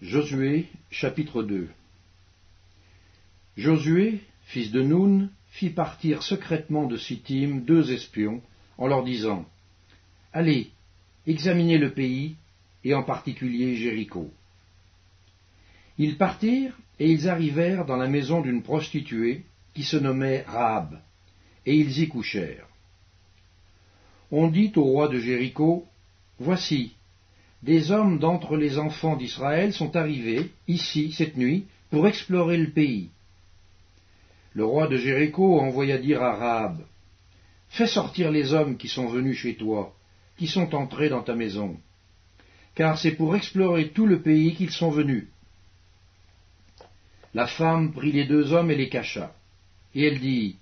Josué, chapitre 2. Josué, fils de Nun, fit partir secrètement de Sittim 2 espions, en leur disant : Allez, examinez le pays, et en particulier Jéricho. Ils partirent, et ils arrivèrent dans la maison d'une prostituée, qui se nommait Rahab, et ils y couchèrent. On dit au roi de Jéricho : Voici, des hommes d'entre les enfants d'Israël sont arrivés, ici, cette nuit, pour explorer le pays. Le roi de Jéricho envoya dire à Rahab : Fais sortir les hommes qui sont venus chez toi, qui sont entrés dans ta maison, car c'est pour explorer tout le pays qu'ils sont venus. La femme prit les 2 hommes et les cacha, et elle dit :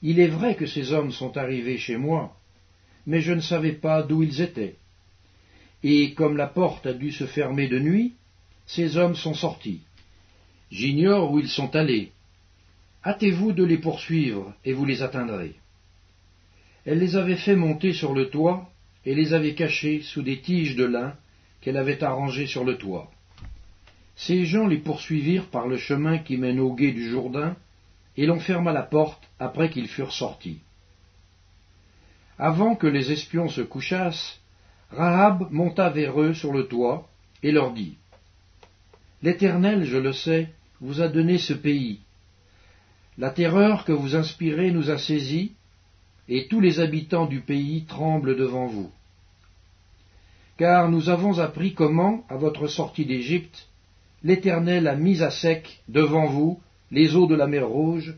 Il est vrai que ces hommes sont arrivés chez moi, mais je ne savais pas d'où ils étaient. Et comme la porte a dû se fermer de nuit, ces hommes sont sortis. J'ignore où ils sont allés. Hâtez-vous de les poursuivre, et vous les atteindrez. Elle les avait fait monter sur le toit, et les avait cachés sous des tiges de lin qu'elle avait arrangées sur le toit. Ces gens les poursuivirent par le chemin qui mène au gué du Jourdain, et l'on ferma la porte après qu'ils furent sortis. Avant que les espions se couchassent, Rahab monta vers eux sur le toit, et leur dit : L'Éternel, je le sais, vous a donné ce pays. La terreur que vous inspirez nous a saisis, et tous les habitants du pays tremblent devant vous. Car nous avons appris comment, à votre sortie d'Égypte, l'Éternel a mis à sec devant vous les eaux de la mer Rouge,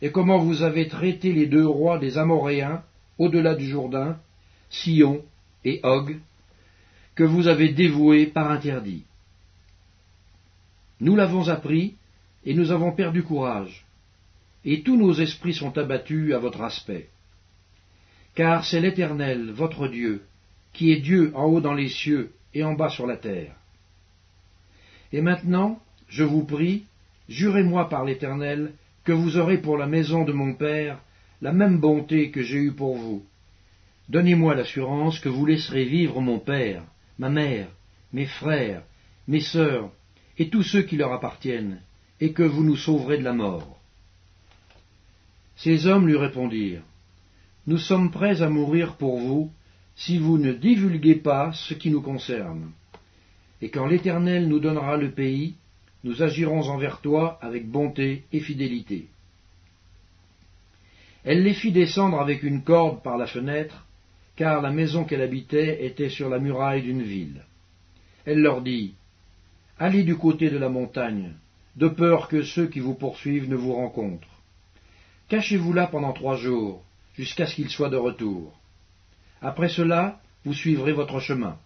et comment vous avez traité les 2 rois des Amoréens, au-delà du Jourdain, Sihon et Og, que vous avez dévoués par interdit. Nous l'avons appris, et nous avons perdu courage, et tous nos esprits sont abattus à votre aspect. Car c'est l'Éternel, votre Dieu, qui est Dieu en haut dans les cieux et en bas sur la terre. Et maintenant, je vous prie, jurez-moi par l'Éternel, que vous aurez pour la maison de mon Père la même bonté que j'ai eue pour vous. Donnez-moi l'assurance que vous laisserez vivre mon père, ma mère, mes frères, mes sœurs, et tous ceux qui leur appartiennent, et que vous nous sauverez de la mort. Ces hommes lui répondirent : Nous sommes prêts à mourir pour vous, si vous ne divulguez pas ce qui nous concerne. Et quand l'Éternel nous donnera le pays, nous agirons envers toi avec bonté et fidélité. Elle les fit descendre avec une corde par la fenêtre, car la maison qu'elle habitait était sur la muraille d'une ville. Elle leur dit : Allez du côté de la montagne, de peur que ceux qui vous poursuivent ne vous rencontrent. Cachez-vous là pendant 3 jours, jusqu'à ce qu'ils soient de retour. Après cela, vous suivrez votre chemin.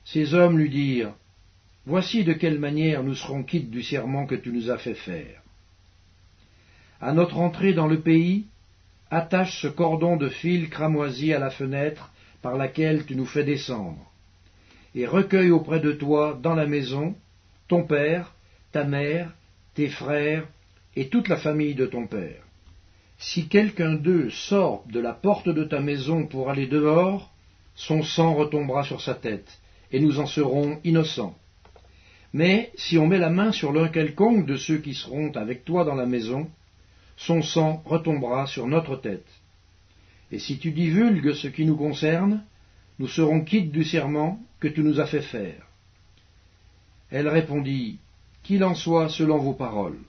Ces hommes lui dirent : Voici de quelle manière nous serons quittes du serment que tu nous as fait faire. À notre entrée dans le pays, attache ce cordon de fil cramoisi à la fenêtre par laquelle tu nous fais descendre, et recueille auprès de toi, dans la maison, ton père, ta mère, tes frères, et toute la famille de ton père. Si quelqu'un d'eux sort de la porte de ta maison pour aller dehors, son sang retombera sur sa tête, et nous en serons innocents. Mais si on met la main sur l'un quelconque de ceux qui seront avec toi dans la maison, son sang retombera sur notre tête. Et si tu divulgues ce qui nous concerne, nous serons quittes du serment que tu nous as fait faire. Elle répondit : Qu'il en soit selon vos paroles.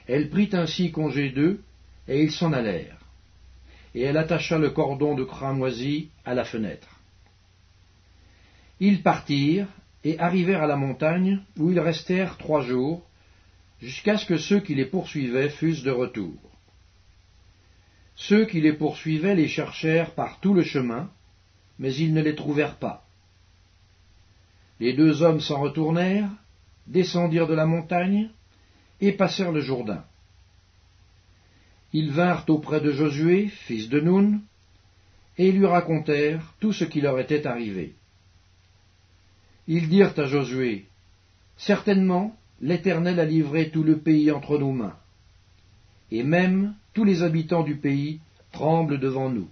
Elle prit ainsi congé d'eux, et ils s'en allèrent. Et elle attacha le cordon de cramoisi à la fenêtre. Ils partirent, et arrivèrent à la montagne, où ils restèrent 3 jours, jusqu'à ce que ceux qui les poursuivaient fussent de retour. Ceux qui les poursuivaient les cherchèrent par tout le chemin, mais ils ne les trouvèrent pas. Les 2 hommes s'en retournèrent, descendirent de la montagne, et passèrent le Jourdain. Ils vinrent auprès de Josué, fils de Nun, et lui racontèrent tout ce qui leur était arrivé. Ils dirent à Josué : Certainement, l'Éternel a livré tout le pays entre nos mains, et même tous les habitants du pays tremblent devant nous.